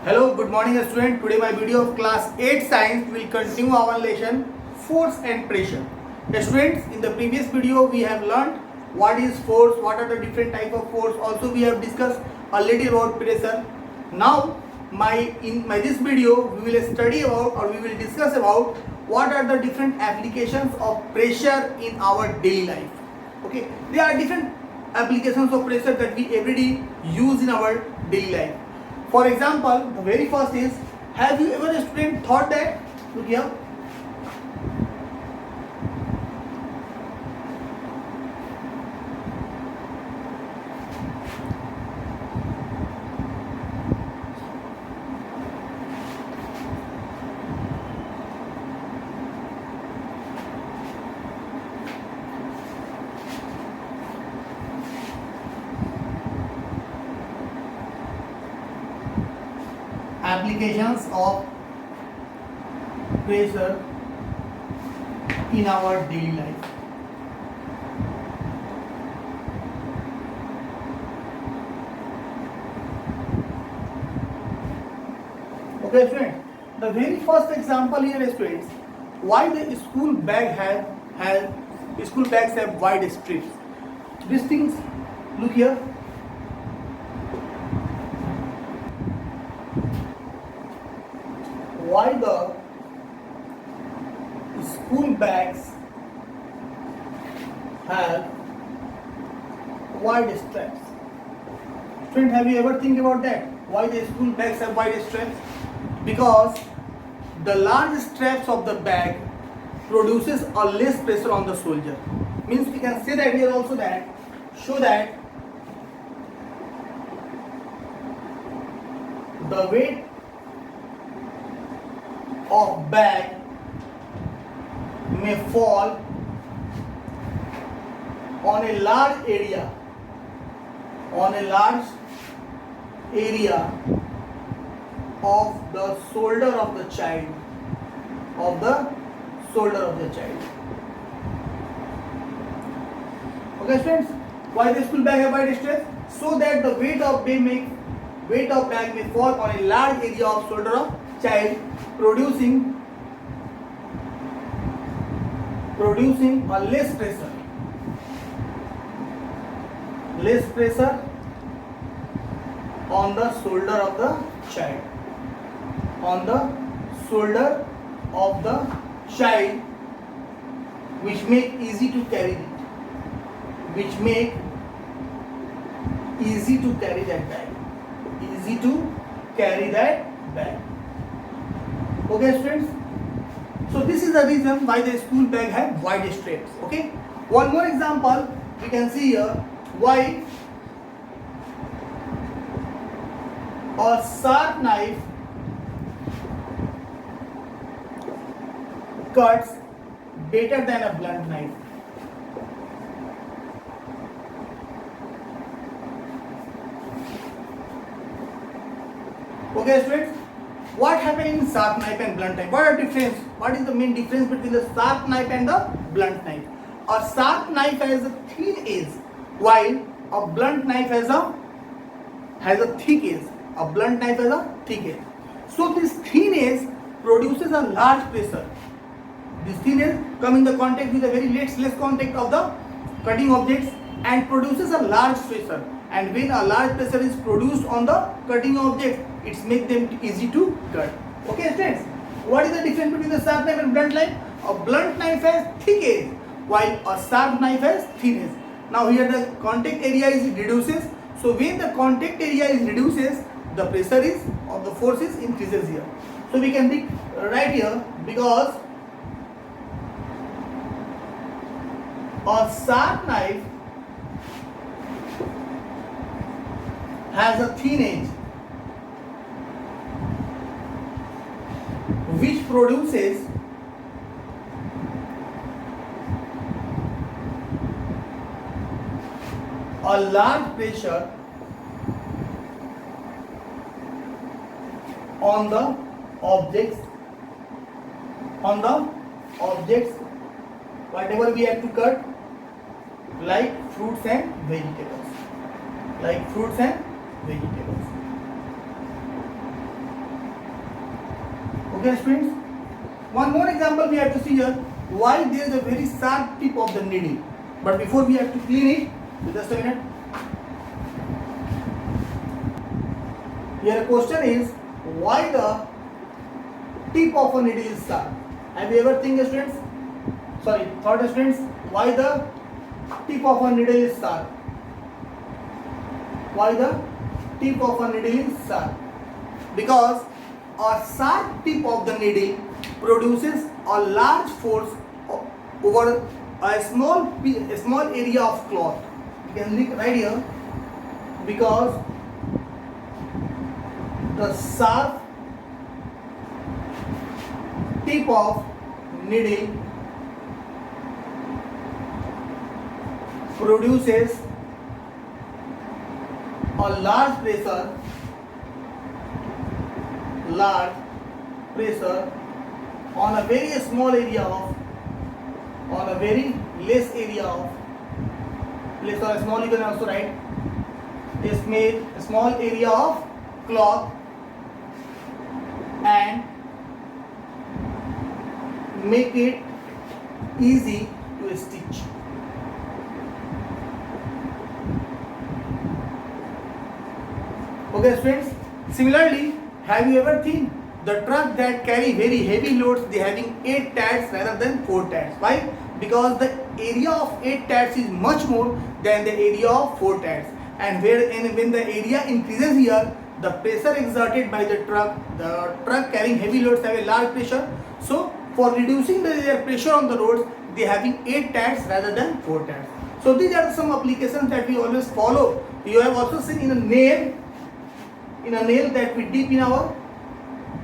Hello, good morning student. Today my video of class 8 science will continue our lesson force and pressure. Students, in the previous video we have learned what is force, what are the different type of force. Also we have discussed a little about pressure. Now in this video we will study about or we will discuss about what are the different applications of pressure in our daily life. Okay, there are different applications of pressure that we everyday use in our daily life. For example, the very first is, have you ever student thought that, look here, applications of pressure in our daily life. Okay, students. The very first example here, students, why the school bags have wide strips. These things, look here. Why the school bags have wide straps? Friend, have you ever think about that? Why the school bags have wide straps? Because the large straps of the bag produces a less pressure on the soldier. Means we can say that here also that show that the weight of bag may fall on a large area of the shoulder of the child Okay friends, why the school bag have wide straps? So that the weight of bag may fall on a large area of shoulder of child, producing a less pressure on the shoulder of the child, which make easy to carry that bag. Okay students, so this is the reason why the school bag have wide straps. Okay, one more example we can see here, why a sharp knife cuts better than a blunt knife. Okay students, what happens in sharp knife and blunt knife? What is the main difference between the sharp knife and the blunt knife? A sharp knife has a thin edge, while a blunt knife has a thick edge. So this thin edge produces a large pressure. This thin edge comes in the contact with a very less contact of the cutting objects and produces a large pressure. And when a large pressure is produced on the cutting objects, it makes them easy to cut. Okay students, what is the difference between the sharp knife and blunt knife? A blunt knife has thick edge, while a sharp knife has thin edge. Now here the contact area is reduces. So when the contact area is reduces, the pressure of the force increases here. So we can write here, because a sharp knife has a thin edge, which produces a large pressure on the objects whatever we have to cut, like fruits and vegetables. Okay students, one more example we have to see here. Why there is a very sharp tip of the needle, but before we have to clean it, so just a minute. Here a question is, why the tip of a needle is sharp? Have you ever think students? Sorry, thought students, why the tip of a needle is sharp? Why the tip of a needle is sharp? Because a sharp tip of the needle produces a large force over a small area of cloth. You can look right here, because the sharp tip of needle produces a large pressure on a very small area of, on a very less area of, less or small, you can also write, a small area of cloth, and make it easy to stitch. Okay friends, similarly, have you ever seen the truck that carry very heavy loads, they having 8 tires rather than 4 tires? Why? Because the area of 8 tires is much more than the area of 4 tires, and when the area increases here, the pressure exerted by the truck carrying heavy loads have a large pressure. So for reducing their pressure on the roads, they having 8 tires rather than 4 tires. So these are some applications that we always follow. You have also seen in a nail that we dip in our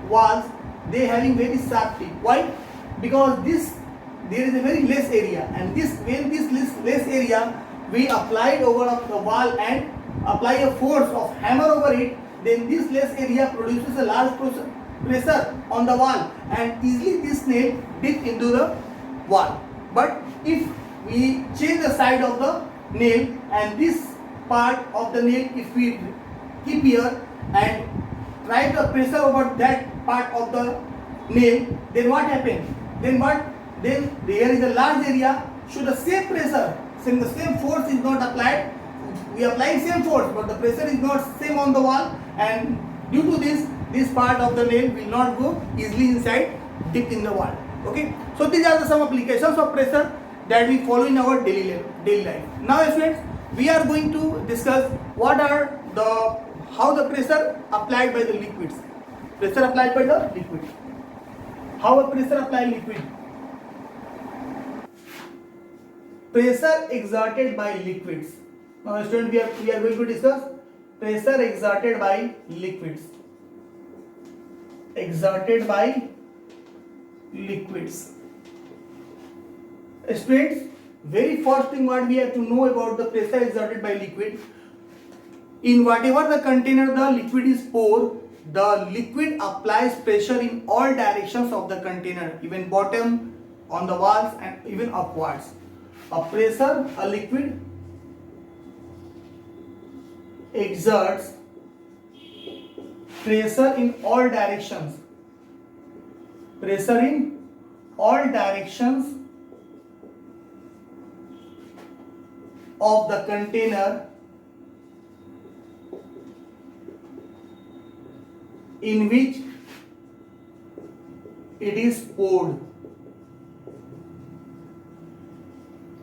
walls, they having very sharp tip. Why? Because there is a very less area, and when this less area we applied over the wall and apply a force of hammer over it, then this less area produces a large pressure on the wall, and easily this nail dip into the wall. But if we change the side of the nail, and this part of the nail if we keep here and try to pressure over that part of the nail, then what happens? Then there is a large area. Should the same pressure, the same force is not applied, we apply same force, but the pressure is not same on the wall, and due to this part of the nail will not go easily inside, dip in the wall. Okay, so these are some applications of pressure that we follow in our daily life. Now students, we are going to discuss how the pressure applied by the liquids. Pressure applied by the liquid. How a pressure applied liquid? Pressure exerted by liquids. Now students, we are going to discuss pressure exerted by liquids. Exerted by liquids. Students, very first thing what we have to know about the pressure exerted by liquid. In whatever the container the liquid is poured, the liquid applies pressure in all directions of the container, even bottom, on the walls, and even upwards. A liquid exerts pressure in all directions. Pressure in all directions of the container in which it is poured,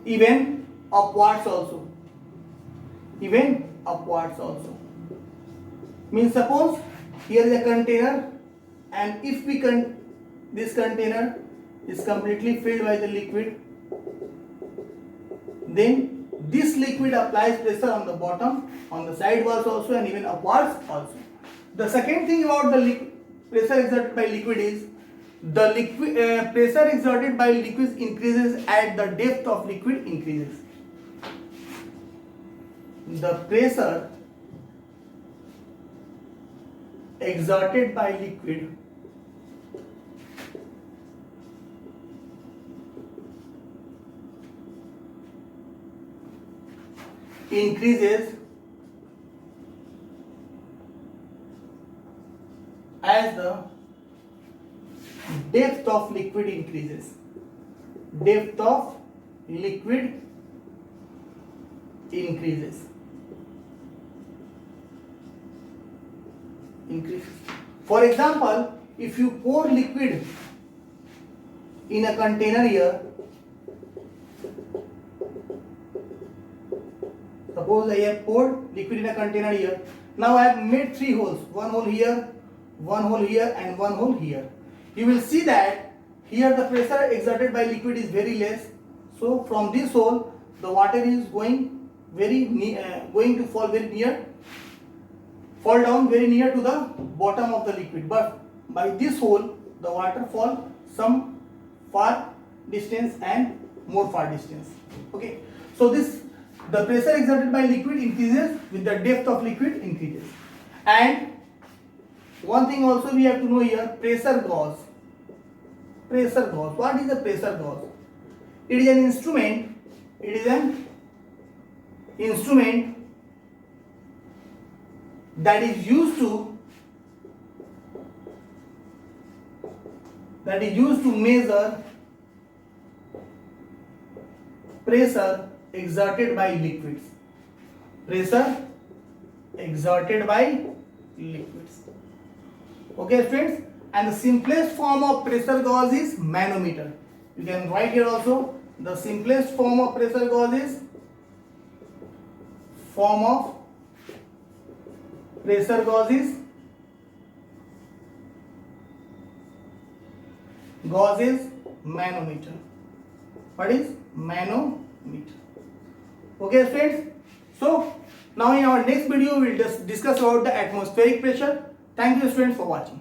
even upwards also. Even upwards also. Means suppose here is a container, and if this container is completely filled by the liquid, then this liquid applies pressure on the bottom, on the side walls also, and even upwards also. The second thing about the pressure exerted by liquid is the pressure exerted by liquids increases as the depth of liquid increases. The pressure exerted by liquid increases as the depth of liquid increases. Depth of liquid increases. For example, if you pour liquid in a container here, suppose I have poured liquid in a container here. Now I have made 3 holes, one hole here, one hole here, and one hole here. You will see that here the pressure exerted by liquid is very less. So from this hole, the water is going to fall down very near to the bottom of the liquid. But by this hole, the water fall some far distance and more far distance. Okay. So the pressure exerted by liquid increases with the depth of liquid increases. And one thing also we have to know here, pressure gauge. Pressure gauge. What is a pressure gauge? It is an instrument. It is an instrument that is used to measure pressure exerted by liquids. Pressure exerted by liquids. Okay, students? And the simplest form of pressure gauge is manometer. You can write here also. The simplest form of pressure gauge is manometer. What is manometer? Okay, friends. So now in our next video we will just discuss about the atmospheric pressure. Thank you, students, for watching.